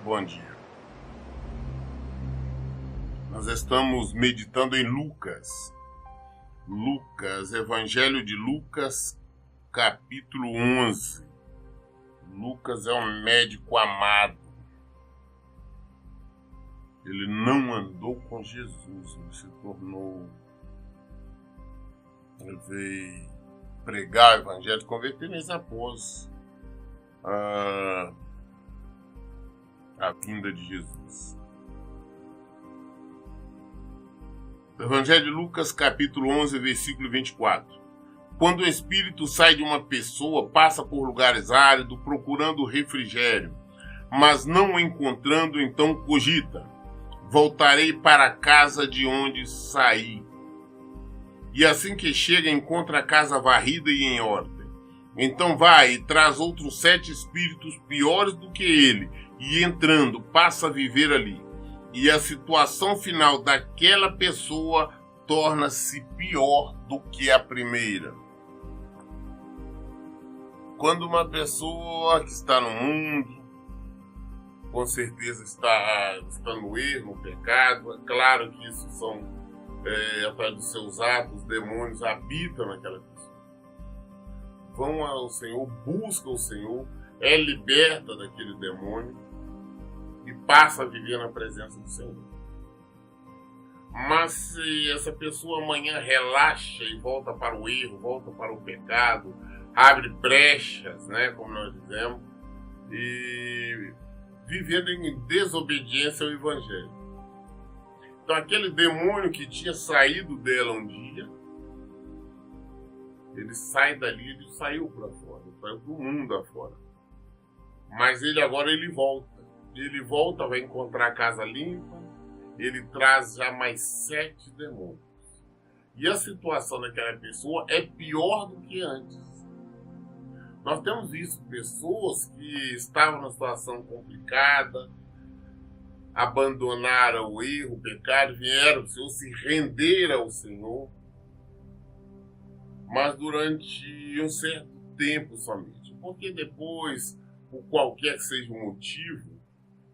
Bom dia. Nós estamos meditando em Lucas. Evangelho de Lucas, capítulo 11. Lucas é um médico amado. Ele não andou com Jesus, ele veio pregar o evangelho, converter mês após a vinda de Jesus. Evangelho de Lucas, capítulo 11, versículo 24. Quando o espírito sai de uma pessoa, passa por lugares áridos, procurando refrigério, mas não o encontrando, então cogita: voltarei para a casa de onde saí. E assim que chega, encontra a casa varrida e em ordem. Então vai e traz outros 7 espíritos piores do que ele, e entrando, passa a viver ali. E a situação final daquela pessoa torna-se pior do que a primeira. Quando uma pessoa que está no mundo, com certeza está no erro, no pecado, é claro que isso são, através dos seus atos, demônios habitam naquela pessoa. Vão ao Senhor, buscam o Senhor, é liberta daquele demônio e passa a viver na presença do Senhor. Mas se essa pessoa amanhã relaxa e volta para o erro, volta para o pecado, abre brechas, como nós dizemos, e vivendo em desobediência ao Evangelho. Então aquele demônio que tinha saído dela um dia, ele sai dali, ele saiu para fora, ele saiu para o mundo afora. Mas ele agora volta. Ele volta, vai encontrar a casa limpa, ele traz já mais 7 demônios. E a situação daquela pessoa é pior do que antes. Nós temos visto pessoas que estavam numa situação complicada, abandonaram o erro, o pecado, vieram ao Senhor, se renderam ao Senhor, mas durante um certo tempo somente. Porque depois, por qualquer que seja o motivo,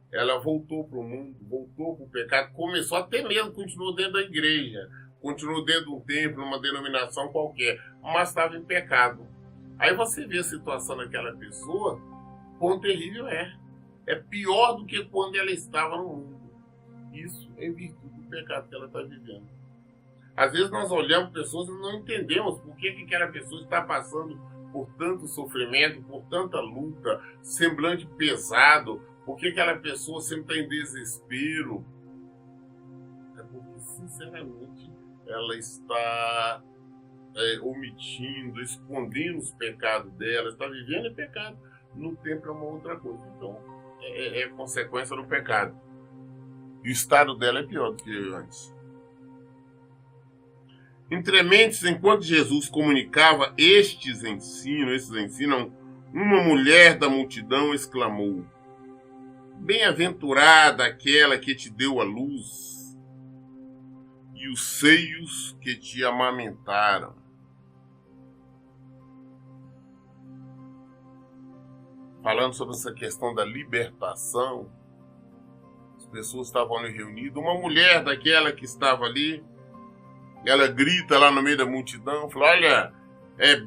ela voltou para o mundo, voltou para o pecado, começou até mesmo, continuou dentro da igreja, continuou dentro de um templo, numa denominação qualquer, mas estava em pecado. Aí você vê a situação daquela pessoa, quão terrível é. É pior do que quando ela estava no mundo. Isso é em virtude do pecado que ela está vivendo. Às vezes nós olhamos pessoas e não entendemos por que aquela pessoa está passando por tanto sofrimento, por tanta luta, semblante pesado. Por que aquela pessoa sempre está em desespero? É porque, sinceramente, ela está omitindo, escondendo os pecados dela, está vivendo em pecado. No tempo é uma outra coisa. Então, é consequência do pecado. E o estado dela é pior do que antes. Entre mentes, enquanto Jesus comunicava esses ensinam, uma mulher da multidão exclamou: bem-aventurada aquela que te deu a luz e os seios que te amamentaram. Falando sobre essa questão da libertação, as pessoas estavam ali reunidas. Uma mulher daquela que estava ali, ela grita lá no meio da multidão, fala: olha,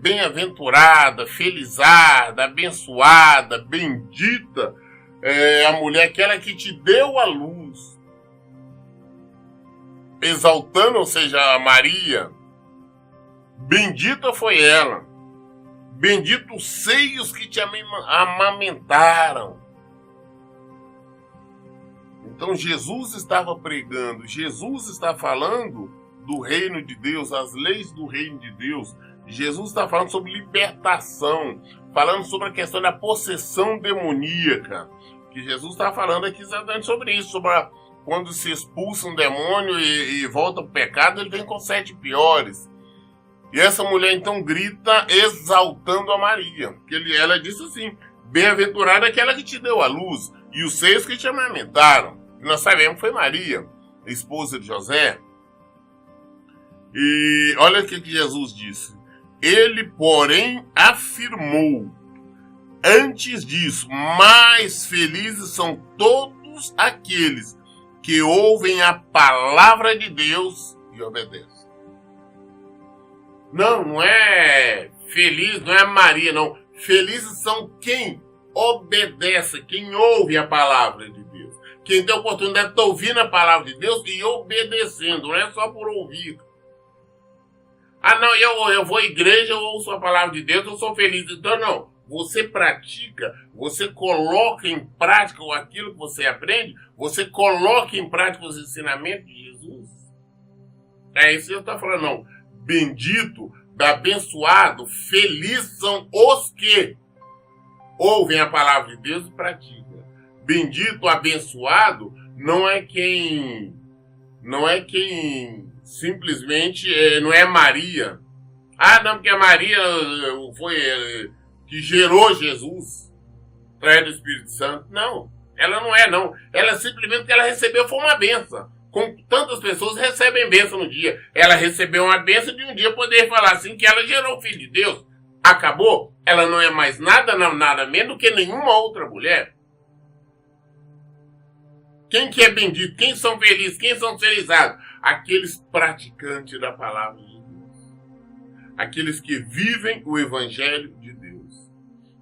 bem-aventurada, felizarda, abençoada, bendita a mulher, aquela que te deu a luz. Exaltando, ou seja, a Maria, bendita foi ela. Bendito os seios que te amamentaram. Então Jesus estava pregando, Jesus está falando do reino de Deus, as leis do reino de Deus. Jesus está falando sobre libertação, falando sobre a questão da possessão demoníaca. Que Jesus está falando aqui exatamente sobre isso, sobre quando se expulsa um demônio e volta para o pecado, ele vem com 7 piores. E essa mulher então grita exaltando a Maria, porque ela disse assim: bem-aventurada aquela que te deu a luz e os seios que te amamentaram. E nós sabemos que foi Maria, esposa de José. E olha o que Jesus disse: ele, porém, afirmou: Antes disso, mais felizes são todos aqueles que ouvem a palavra de Deus e obedecem. Não é feliz, não é Maria, não. Felizes são quem obedece, quem ouve a palavra de Deus. Quem tem a oportunidade de estar ouvindo a palavra de Deus e obedecendo, não é só por ouvir. Não, eu vou à igreja, eu ouço a palavra de Deus, eu sou feliz. Então, não. Você pratica, você coloca em prática aquilo que você aprende, você coloca em prática os ensinamentos de Jesus. É isso que eu estou falando, não. Bendito, abençoado, feliz são os que ouvem a palavra de Deus e praticam. Bendito, abençoado, não é quem simplesmente não é Maria. Não, porque a Maria foi que gerou Jesus, através do Espírito Santo. Não, ela não é, não. Ela simplesmente que ela recebeu foi uma bênção. Como tantas pessoas recebem bênção no dia. Ela recebeu uma bênção de um dia poder falar assim que ela gerou o Filho de Deus. Acabou? Ela não é mais nada menos do que nenhuma outra mulher. Quem que é bendito? Quem são felizes? Quem são felizados? Aqueles praticantes da palavra de Deus. Aqueles que vivem o Evangelho de Deus.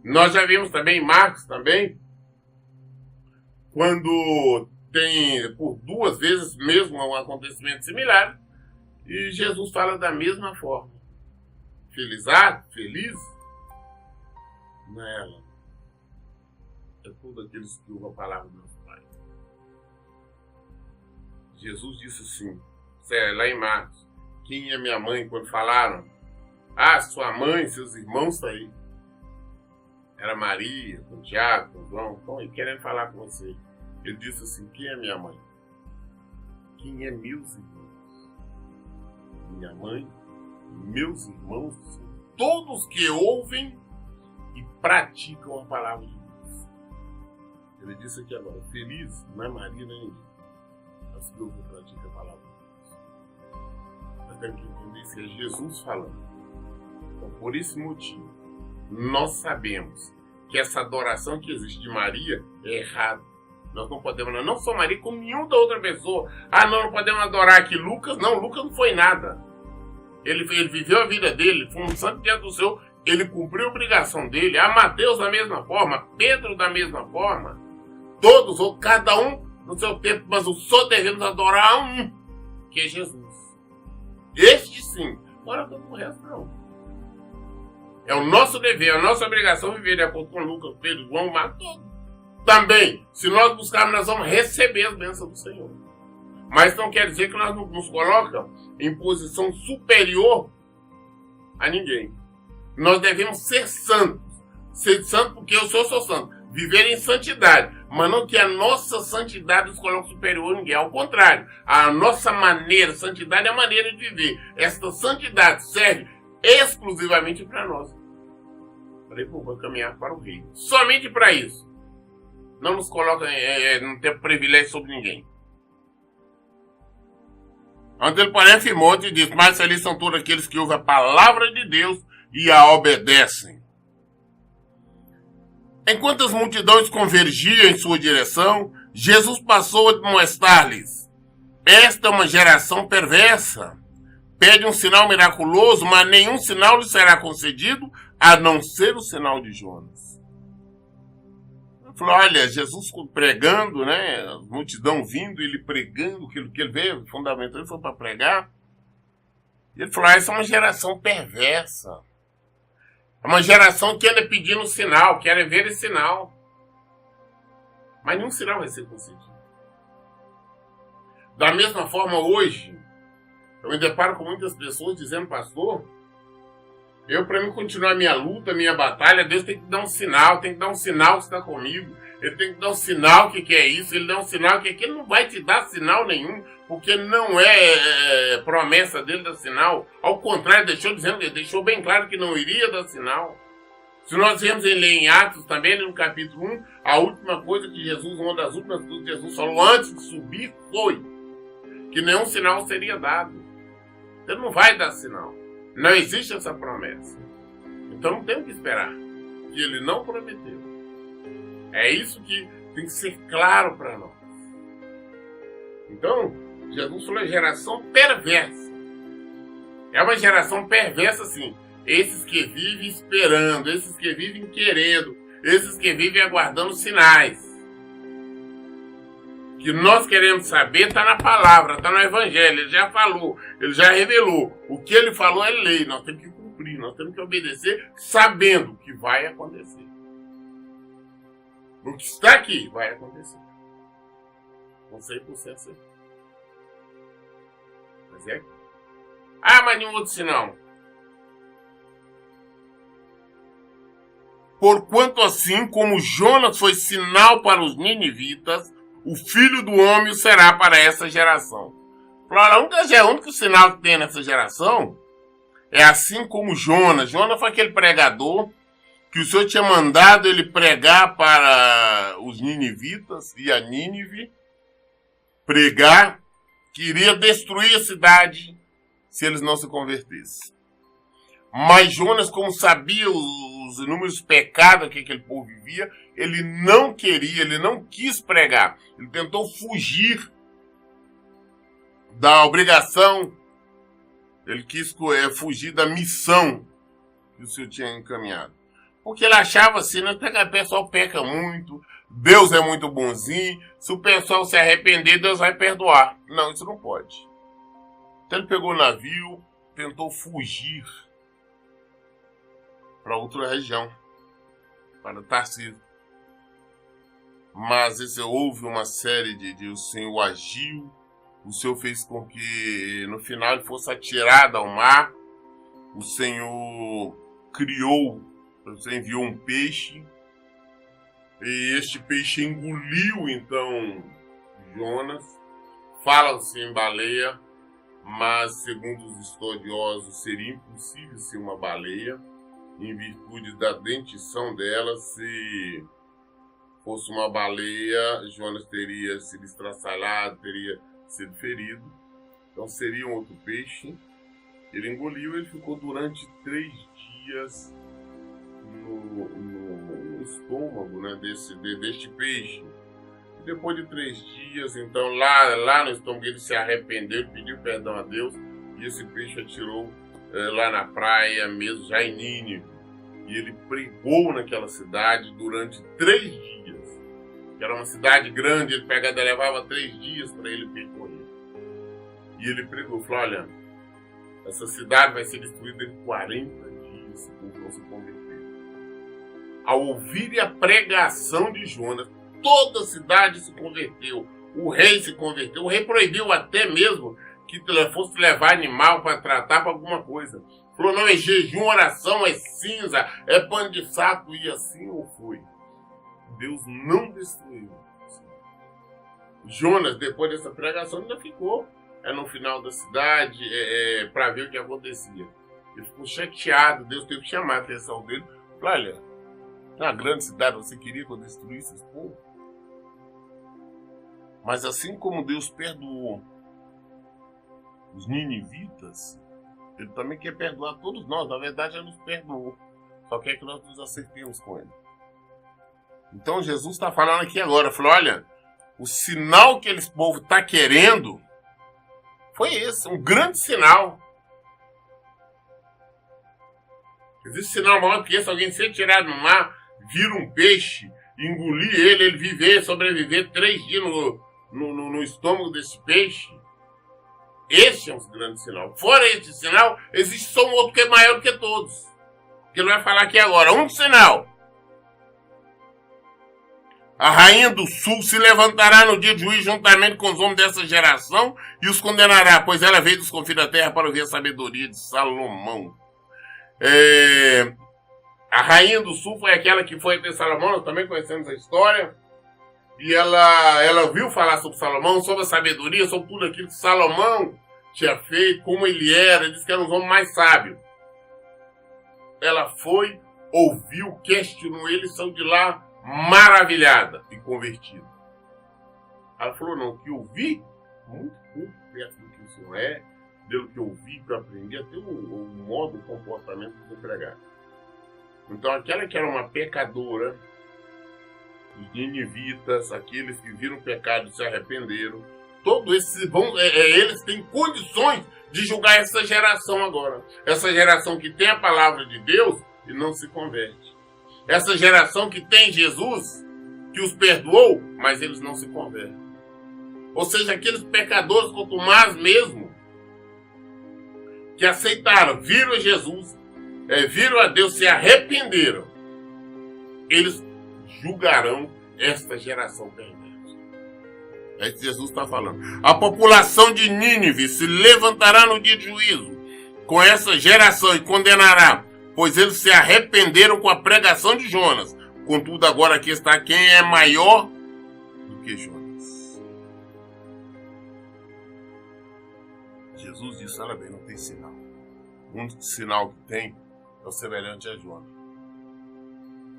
Nós já vimos também, Marcos também, quando tem por 2 vezes mesmo um acontecimento similar, e Jesus fala da mesma forma. Feliz, não é ela. É todos aqueles que ouvem a palavra do nosso Pai. Jesus disse assim, lá em Marcos, quem é minha mãe? Quando falaram, sua mãe, seus irmãos estão aí. Era Maria, com Tiago, com João, estão aí querendo falar com você. Ele disse assim, quem é minha mãe? Quem é meus irmãos? Minha mãe, meus irmãos, todos que ouvem e praticam a palavra de Deus. Ele disse aqui agora, feliz não é Maria nem ninguém, mas que ouve e pratica a palavra de Deus. Nós temos que entender isso, é Jesus falando. Então, por esse motivo, nós sabemos que essa adoração que existe de Maria é errada. Nós não podemos, não só Maria, como nenhuma outra pessoa. Não podemos adorar aqui Lucas. Não, Lucas não foi nada. Ele viveu a vida dele, foi um santo diante do Senhor. Ele cumpriu a obrigação dele. Mateus da mesma forma, Pedro da mesma forma. Todos, ou cada um no seu tempo, mas o só devemos adorar a um, que é Jesus. Este sim. Agora todo o resto não. É o nosso dever, a nossa obrigação viver de acordo com Lucas, Pedro, João, Marcos. Também, se nós buscarmos, nós vamos receber as bênçãos do Senhor. Mas não quer dizer que nós nos colocamos em posição superior a ninguém. Nós devemos ser santos. Ser santo porque eu sou santo. Viver em santidade. Mas não que a nossa santidade nos coloque superior a ninguém. Ao contrário, a nossa maneira, santidade é a maneira de viver. Esta santidade serve exclusivamente para nós. Falei, vou caminhar para o reino. Somente para isso. Não nos coloca, não tem privilégio sobre ninguém. Antes ele porém afirmou e disse, mais felizes são todos aqueles que ouvem a palavra de Deus e a obedecem. Enquanto as multidões convergiam em sua direção, Jesus passou a demonstrar-lhes, esta é uma geração perversa. Pede um sinal miraculoso, mas nenhum sinal lhe será concedido, a não ser o sinal de Jonas. Ele falou, olha, Jesus pregando, né? A multidão vindo, ele pregando aquilo que ele veio, fundamental, ele foi para pregar. Ele falou, essa é uma geração perversa. É uma geração que anda pedindo sinal, quer ver esse sinal. Mas nenhum sinal vai ser concedido. Da mesma forma, hoje, eu me deparo com muitas pessoas dizendo, pastor, para mim continuar a minha luta, a minha batalha, Deus tem que dar um sinal, tem que dar um sinal que está comigo. Ele tem que dar um sinal que é isso, ele dá um sinal que ele não vai te dar sinal nenhum, porque não é promessa dele dar sinal. Ao contrário, deixou bem claro que não iria dar sinal. Se nós vemos ler em Atos também, no capítulo 1, a última coisa que Jesus, uma das últimas coisas que Jesus falou antes de subir foi que nenhum sinal seria dado. Ele não vai dar sinal. Não existe essa promessa. Então não temos que esperar. que ele não prometeu. É isso que tem que ser claro para nós. Então, Jesus falou geração perversa. É uma geração perversa, sim. Esses que vivem esperando, esses que vivem querendo, esses que vivem aguardando sinais. O que nós queremos saber está na palavra, está no evangelho. Ele já falou, ele já revelou. O que ele falou é lei, nós temos que cumprir, nós temos que obedecer sabendo que vai acontecer. O que está aqui vai acontecer. Com 100% certeza. Mas é. Mas nenhum outro sinal. Porquanto assim como Jonas foi sinal para os ninivitas, o Filho do Homem será para essa geração. O único sinal que tem nessa geração é assim como Jonas. Jonas foi aquele pregador que o Senhor tinha mandado ele pregar para os ninivitas e a Nínive, pregar que iria destruir a cidade se eles não se convertessem. Mas Jonas, como sabia os inúmeros pecados que aquele povo vivia, ele não queria, ele não quis pregar. Ele tentou fugir da obrigação, ele quis fugir da missão que o Senhor tinha encaminhado. Porque ele achava assim, né, o pessoal peca muito, Deus é muito bonzinho, se o pessoal se arrepender, Deus vai perdoar. Não, isso não pode. Então ele pegou o navio, tentou fugir para outra região, para Tarsísio. Mas houve uma série de o Senhor agiu, o Senhor fez com que no final ele fosse atirado ao mar, o Senhor enviou um peixe, e este peixe engoliu então Jonas. Fala-se em baleia, mas segundo os estudiosos seria impossível ser uma baleia, em virtude da dentição dela. Se fosse uma baleia, Jonas teria sido estraçalhado, teria sido ferido. Então seria um outro peixe. Ele engoliu, ele ficou durante 3 dias no estômago, né, deste peixe. E depois de 3 dias, então lá no estômago ele se arrependeu, ele pediu perdão a Deus, e esse peixe atirou lá na praia mesmo, já em Nínive. E ele pregou naquela cidade durante 3 dias. Que era uma cidade grande, ele levava 3 dias para ele percorrer. E ele pregou, falou, olha, essa cidade vai ser destruída em 40 dias se o povo não se converter. Ao ouvir a pregação de Jonas, toda a cidade se converteu. O rei se converteu. O rei proibiu até mesmo que fosse levar animal para tratar para alguma coisa. Falou, não, é jejum, oração, é cinza, é pano de saco, e assim ou foi. Deus não destruiu. Jonas, depois dessa pregação, ainda ficou no final da cidade para ver o que acontecia. Ele ficou chateado, Deus teve que chamar a atenção dele. Falou, olha, na grande cidade você queria que eu destruísse esse povo? Mas assim como Deus perdoou os ninivitas, ele também quer perdoar todos nós. Na verdade, ele nos perdoou. Só quer que nós nos acertemos com ele. Então, Jesus está falando aqui agora. Falou, olha, o sinal que esse povo está querendo foi esse. Um grande sinal. Existe sinal maior que esse. Alguém ser tirado no mar, vira um peixe, engolir ele viver, sobreviver 3 dias no estômago desse peixe. Esse é um grande sinal. Fora esse sinal, existe só um outro que é maior do que todos. Que ele vai falar aqui agora. Um sinal. A rainha do sul se levantará no dia de juízo juntamente com os homens dessa geração e os condenará, pois ela veio dos confins da terra para ouvir a sabedoria de Salomão. A rainha do sul foi aquela que foi até Salomão, nós também conhecemos a história. E ela ouviu falar sobre Salomão, sobre a sabedoria, sobre tudo aquilo que Salomão tinha feito, como ele era, disse que era um homem mais sábio. Ela foi, ouviu, questionou ele, saiu de lá maravilhada e convertida. Ela falou, não, que eu vi muito pouco perto do que o Senhor é, pelo que eu vi, que eu aprendi, até o modo, o comportamento de pregar. Então aquela que era uma pecadora, os ninivitas, aqueles que viram o pecado e se arrependeram, todos esses eles têm condições de julgar essa geração agora. Essa geração que tem a palavra de Deus e não se converte. Essa geração que tem Jesus, que os perdoou, mas eles não se convertem. Ou seja, aqueles pecadores contumazes mesmo, que aceitaram, viram Jesus, viram a Deus, se arrependeram, eles julgarão esta geração perversa. É isso que Jesus está falando. A população de Nínive se levantará no dia de juízo com essa geração e condenará, pois eles se arrependeram com a pregação de Jonas. Contudo, agora aqui está quem é maior do que Jonas. Jesus disse, olha bem, não tem sinal. O único sinal que tem é o semelhante a Jonas.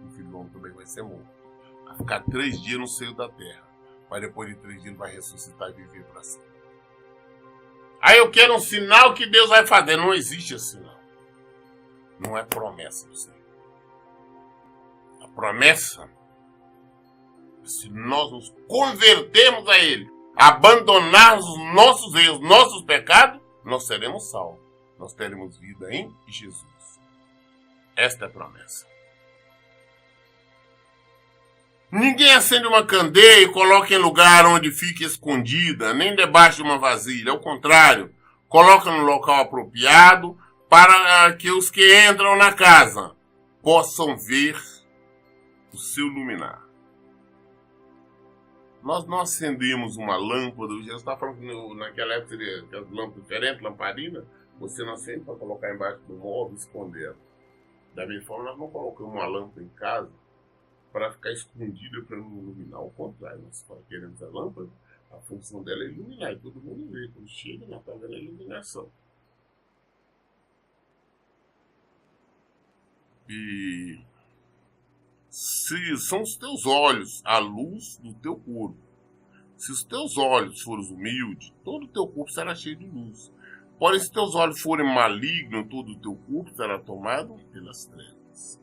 O filho do homem também vai ser morto. Vai ficar 3 dias no seio da terra. Mas depois de 3 dias ele vai ressuscitar e viver para sempre. Aí eu quero um sinal que Deus vai fazer. Não existe esse sinal. Não é promessa do Senhor. A promessa, se nós nos convertermos a Ele, abandonarmos os nossos erros, nossos pecados, nós seremos salvos. Nós teremos vida em Jesus. Esta é a promessa. Ninguém acende uma candeia e coloca em lugar onde fique escondida, nem debaixo de uma vasilha. Ao contrário, coloca no local apropriado para que os que entram na casa possam ver o seu luminar. Nós não acendemos uma lâmpada. O Jesus está falando que naquela época seria aquelas lâmpadas diferentes, lamparina. Você não acende para colocar embaixo do móvel e esconder. Da mesma forma, nós não colocamos uma lâmpada em casa para ficar escondida para não iluminar. Ao contrário, nós queremos a lâmpada, a função dela é iluminar, e todo mundo vê. Quando chega na casa da iluminação. E se são os teus olhos a luz do teu corpo, se os teus olhos forem humildes, todo o teu corpo será cheio de luz. Porém, se teus olhos forem malignos, todo o teu corpo será tomado pelas trevas.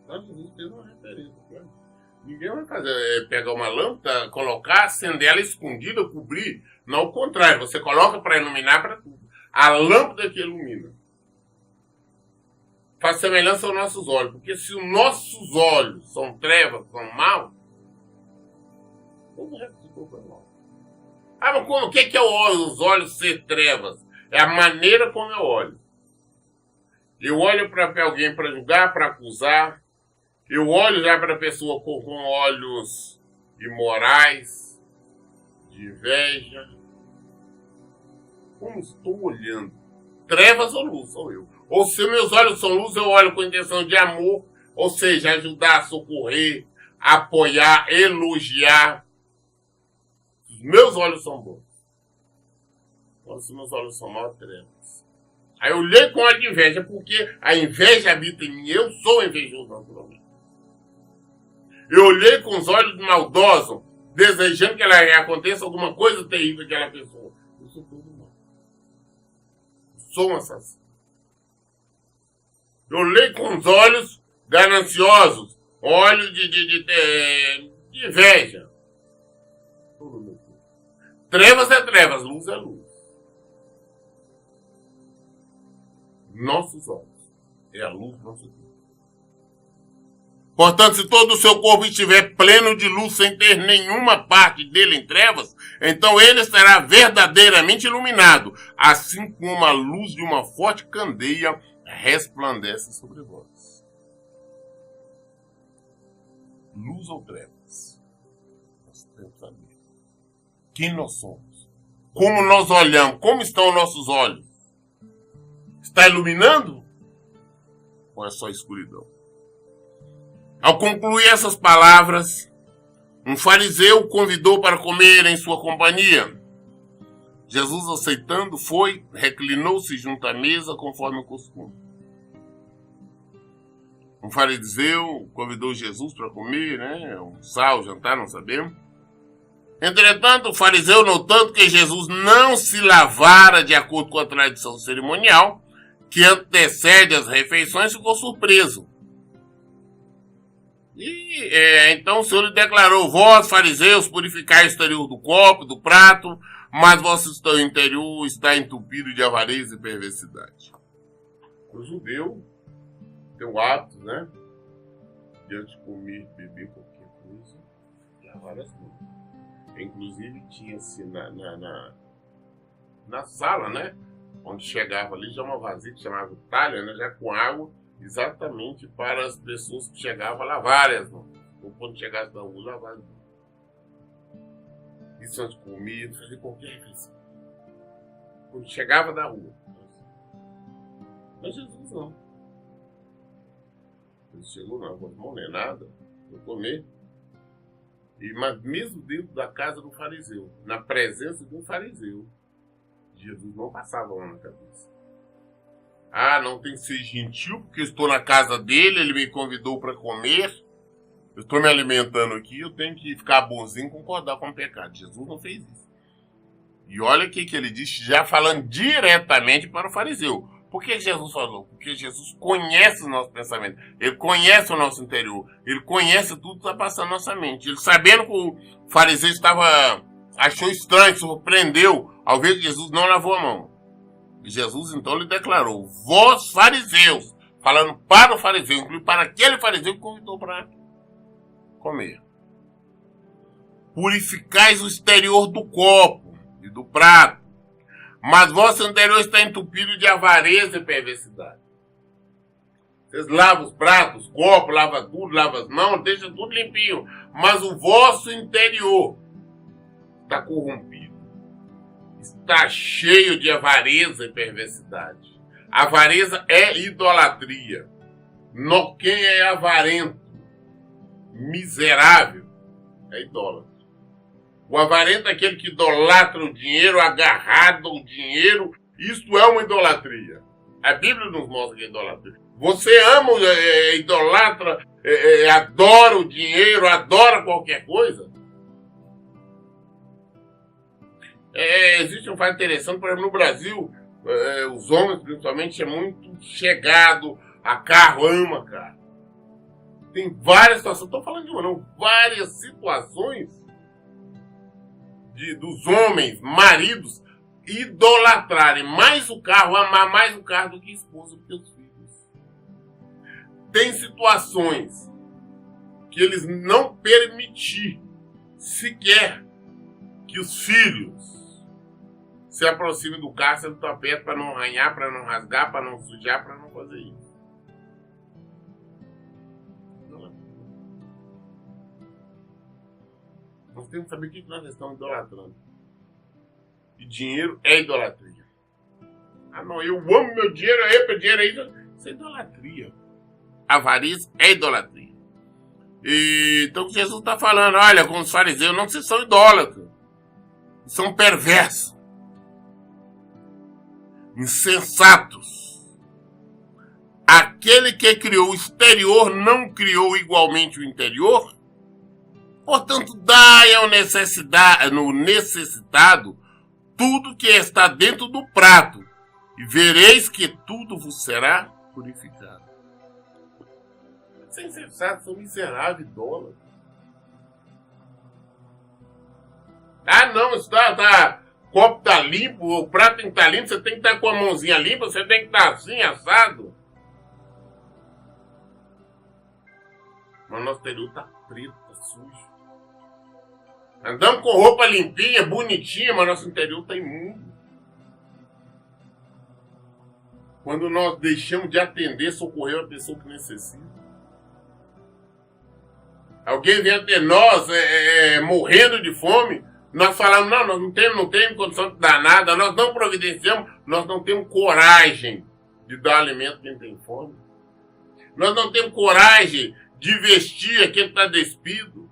Então, Jesus fez uma referência. Claro. Ninguém vai pegar uma lâmpada, colocar, acender ela escondida, cobrir. Não, ao contrário, você coloca para iluminar para tudo. A lâmpada que ilumina faz semelhança aos nossos olhos. Porque se os nossos olhos são trevas, são maus, todo o resto ficou para nós. Ah, mas como? O que é os olhos ser trevas? É a maneira como eu olho. Eu olho para alguém para julgar, para acusar. Eu olho já para a pessoa com olhos imorais, de inveja. Como estou olhando? Trevas ou luz? Sou eu. Ou se meus olhos são luz, eu olho com intenção de amor, ou seja, ajudar, socorrer, apoiar, elogiar. Os meus olhos são bons. Quando os meus olhos são maus, trevas. Aí eu olhei com olho de inveja, porque a inveja habita em mim. Eu sou invejoso naturalmente. Eu olhei com os olhos maldosos, desejando que aconteça alguma coisa terrível àquela pessoa. Eu sou todo mal. Eu sou um assassino. Eu olhei com os olhos gananciosos, olhos de inveja. Todo meu corpo. Trevas é trevas, luz é luz. Nossos olhos é a luz do nosso corpo. Portanto, se todo o seu corpo estiver pleno de luz, sem ter nenhuma parte dele em trevas, então ele será verdadeiramente iluminado, assim como a luz de uma forte candeia resplandece sobre vós. Luz ou trevas? Nós temos que saber quem nós somos, como nós olhamos, como estão os nossos olhos. Está iluminando? Ou é só escuridão? Ao concluir essas palavras, um fariseu o convidou para comer em sua companhia. Jesus, aceitando, foi, reclinou-se junto à mesa conforme o costume. Um fariseu convidou Jesus para comer, almoçar, jantar, não sabemos. Entretanto, o fariseu, notando que Jesus não se lavara de acordo com a tradição cerimonial, que antecede as refeições, ficou surpreso. E então o Senhor lhe declarou: vós, fariseus, purificai o exterior do copo, do prato, mas vosso interior está entupido de avareza e perversidade. O judeu tem o hábito, né, de antes de comer, beber qualquer coisa, lavar várias mãos. Inclusive tinha-se na sala, né, onde chegava ali, já uma vasilha que chamava talha, né, já com água, exatamente para as pessoas que chegavam a lavar as mãos. Ou quando chegasse da rua, lavar as mãos. Isso antes de comer, fazer qualquer refeição. Quando chegava da rua. Mas Jesus não. Ele chegou, não, não é nada, vou comer. Mas mesmo dentro da casa do fariseu, na presença de um fariseu, Jesus não passava a mão na cabeça. Ah, não tem que ser gentil, porque eu estou na casa dele, ele me convidou para comer, eu estou me alimentando aqui, eu tenho que ficar bonzinho e concordar com o pecado. Jesus não fez isso. E olha o que ele disse, já falando diretamente para o fariseu. Por que Jesus falou? Porque Jesus conhece o nosso pensamento, ele conhece o nosso interior, ele conhece tudo que está passando na nossa mente. Ele, sabendo que o fariseu achou estranho, surpreendeu ao ver que Jesus não lavou a mão. E Jesus então lhe declarou: vós, fariseus, falando para o fariseu, inclusive para aquele fariseu que convidou para comer, purificais o exterior do copo e do prato, mas vosso interior está entupido de avareza e perversidade. Vocês lavam os pratos, copos, lavam tudo, lavam as mãos, deixam tudo limpinho, mas o vosso interior está corrompido, está cheio de avareza e perversidade. Avareza é idolatria. Quem é avarento, miserável, é idólatra. O avarento é aquele que idolatra o dinheiro, agarrado ao dinheiro. Isto é uma idolatria. A Bíblia nos mostra que é idolatria. Você ama, idolatra, adora o dinheiro, adora qualquer coisa. Existe um fato interessante, por exemplo, no Brasil, os homens principalmente é muito chegado a carro, ama carro. Tem várias situações, não estou falando de uma não, várias situações dos homens, maridos, idolatrarem mais o carro, amar mais o carro do que a esposa, do que os filhos. Tem situações que eles não permitir sequer que os filhos se aproximem do carro, se do tapete, para não arranhar, para não rasgar, para não sujar, para não fazer isso. Nós temos que saber o que nós estamos idolatrando. E dinheiro é idolatria. Ah não, eu amo meu dinheiro, meu dinheiro é isso é idolatria. Avarice é idolatria. Então Jesus está falando, olha, com os fariseus, não, vocês são idólatras. São perversos. Insensatos. Aquele que criou o exterior não criou igualmente o interior? Portanto, dai ao necessitado tudo que está dentro do prato, e vereis que tudo vos será purificado. Os insensatos são miseráveis, idólatras. Ah, não, o copo está limpo, o prato tem que estar limpo, você tem que estar com a mãozinha limpa, você tem que estar assim, assado. Mas o nosso exterior está preto, está sujo. Andamos com roupa limpinha, bonitinha, mas nosso interior está imundo. Quando nós deixamos de atender, socorrer a pessoa que necessita. Alguém vem até nós morrendo de fome, nós falamos, não, nós não temos condição de dar nada, nós não providenciamos, nós não temos coragem de dar alimento a quem tem fome. Nós não temos coragem de vestir a quem está despido.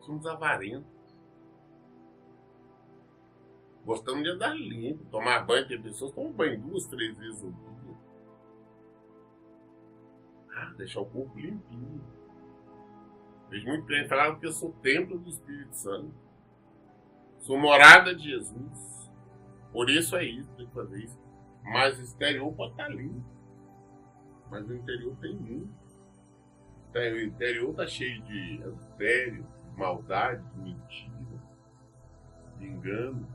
Somos avarentos. Gostamos de andar limpo, tomar banho. Tem pessoas que tomam banho 2, 3 vezes ao dia. Deixar o corpo limpinho. Vejo muito bem falar que eu sou templo do Espírito Santo. Sou morada de Jesus. Por isso é isso, tem que fazer isso. Mas o exterior pode estar lindo. Mas o interior tem muito. O interior está cheio de adultério, de maldade, de mentira, de engano.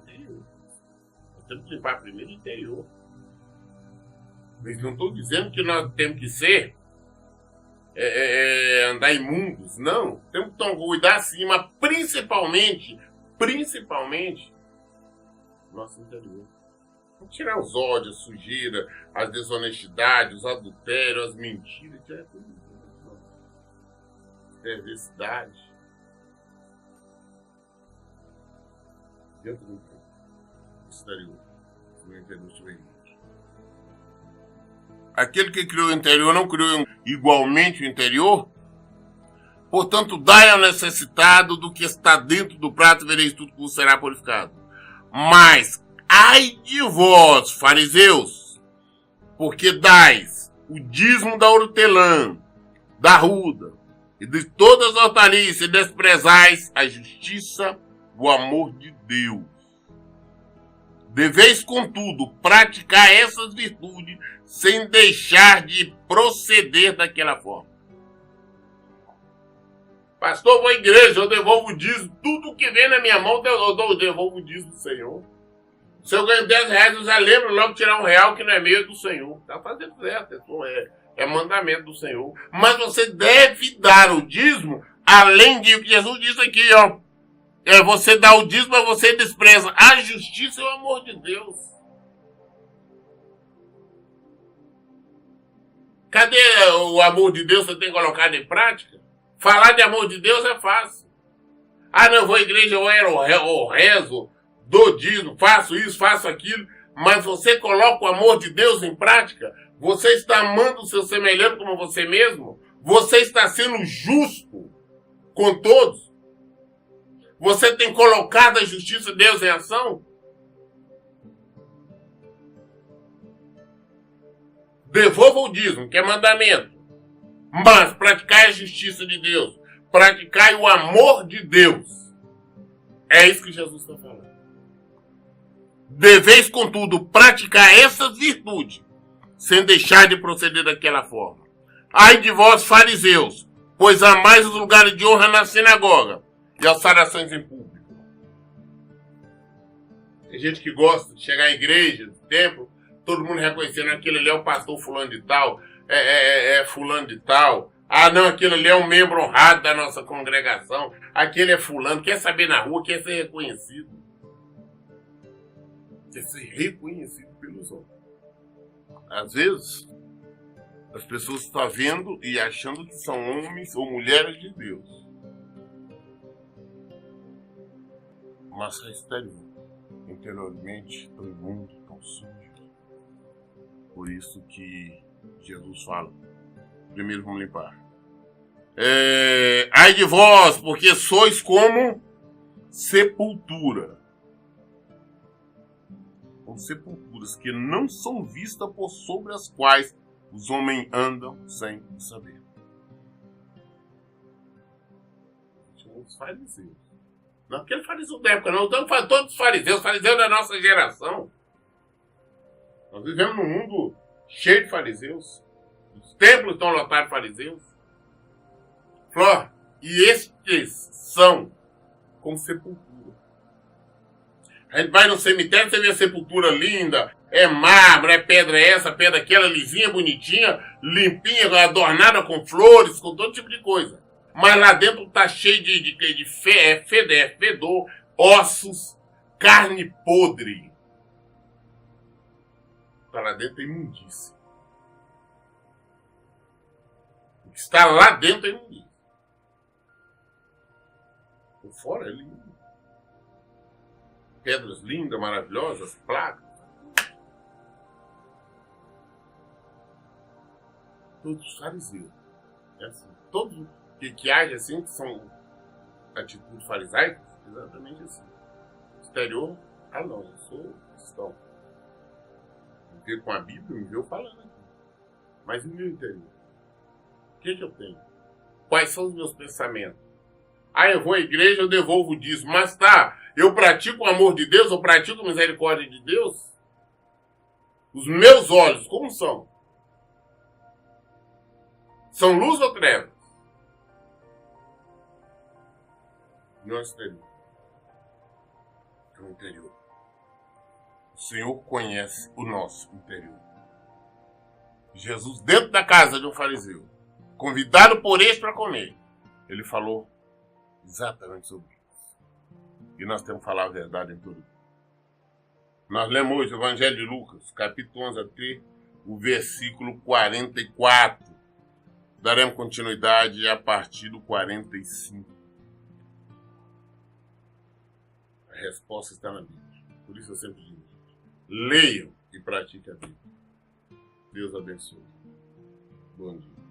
Interior. Nós temos que limpar primeiro o interior. Mas não estou dizendo que nós temos que ser andar imundos. Não. Temos que cuidar sim, mas principalmente nosso interior. Vamos tirar os ódios, a sujeira, as desonestidades, os adultérios, as mentiras, tirar tudo isso. Perversidade. Dentro do exterior. No interior estiver gente. Aquele que criou o interior não criou igualmente o interior? Portanto, dai ao necessitado do que está dentro do prato e vereis tudo que vos será purificado. Mas, ai de vós, fariseus, porque dais o dízimo da hortelã, da arruda e de todas as hortaliças e desprezais a justiça, o amor de Deus. Deveis, contudo, praticar essas virtudes sem deixar de proceder daquela forma. Pastor, vou à igreja, eu devolvo o dízimo. Tudo que vem na minha mão, eu devolvo o dízimo do Senhor. Se eu ganho 10 reais, eu já lembro logo de tirar R$1 que não é meu, é do Senhor. Está fazendo certo, é mandamento do Senhor. Mas você deve dar o dízimo, além de o que Jesus disse aqui, ó. Você dá o dízimo, mas você despreza a justiça e o amor de Deus. Cadê o amor de Deus que você tem colocado em prática? Falar de amor de Deus é fácil. Ah, não, eu vou à igreja, eu rezo, dou dízimo, faço isso, faço aquilo. Mas você coloca o amor de Deus em prática? Você está amando o seu semelhante como você mesmo? Você está sendo justo com todos? Você tem colocado a justiça de Deus em ação? Devolva o dízimo, que é mandamento. Mas praticai a justiça de Deus. Praticai o amor de Deus. É isso que Jesus está falando. Deveis, contudo, praticar essas virtudes, sem deixar de proceder daquela forma. Ai de vós, fariseus, pois amais os lugares de honra na sinagoga e as saudações em público. Tem gente que gosta de chegar à igreja, no templo, todo mundo reconhecendo aquele ali é o pastor fulano de tal, fulano de tal. Ah, não, aquele ali é um membro honrado da nossa congregação. Aquele é fulano, quer saber na rua, quer ser reconhecido. Quer ser reconhecido pelos outros. Às vezes, as pessoas estão vendo e achando que são homens ou mulheres de Deus. Mas a exterior, interiormente, tão imundo, tão sujo. Por isso que Jesus fala, primeiro vamos limpar. Ai de vós, porque sois como sepultura. Como sepulturas que não são vistas por sobre as quais os homens andam sem saber. Os fariseus. Não aquele fariseu da época, não. Estamos falando todos os fariseus da nossa geração. Nós vivemos num mundo cheio de fariseus. Os templos estão lotados de fariseus. Flor, e estes são como sepultura. A gente vai no cemitério, você vê a sepultura linda, é mármore, é pedra essa, pedra aquela, lisinha, bonitinha, limpinha, adornada com flores, com todo tipo de coisa. Mas lá dentro tá cheio de fedor, ossos, carne podre. Tá lá dentro é imundícia. O que está lá dentro é imundícia. Por fora é lindo. Pedras lindas, maravilhosas, placas. Todos os fariseus. É assim. Todos que agem assim, que são atitudes farisaicas, exatamente assim. Exterior, não, eu sou cristão. Me veio com a Bíblia, me veio falando aqui. Mas no meu interior, o que eu tenho? Quais são os meus pensamentos? Ah, eu vou à igreja, eu devolvo o dízimo. Mas tá, eu pratico o amor de Deus, eu pratico a misericórdia de Deus? Os meus olhos, como são? São luz ou trevas? Não exterior. É o interior. O Senhor conhece o nosso interior. Jesus, dentro da casa de um fariseu, convidado por este para comer, ele falou exatamente sobre isso. E nós temos que falar a verdade em tudo. Nós lemos hoje o Evangelho de Lucas, capítulo 11 até o versículo 44. Daremos continuidade a partir do 45. A resposta está na Bíblia. Por isso eu sempre digo, leiam e pratiquem a Bíblia. Deus abençoe. Bom dia.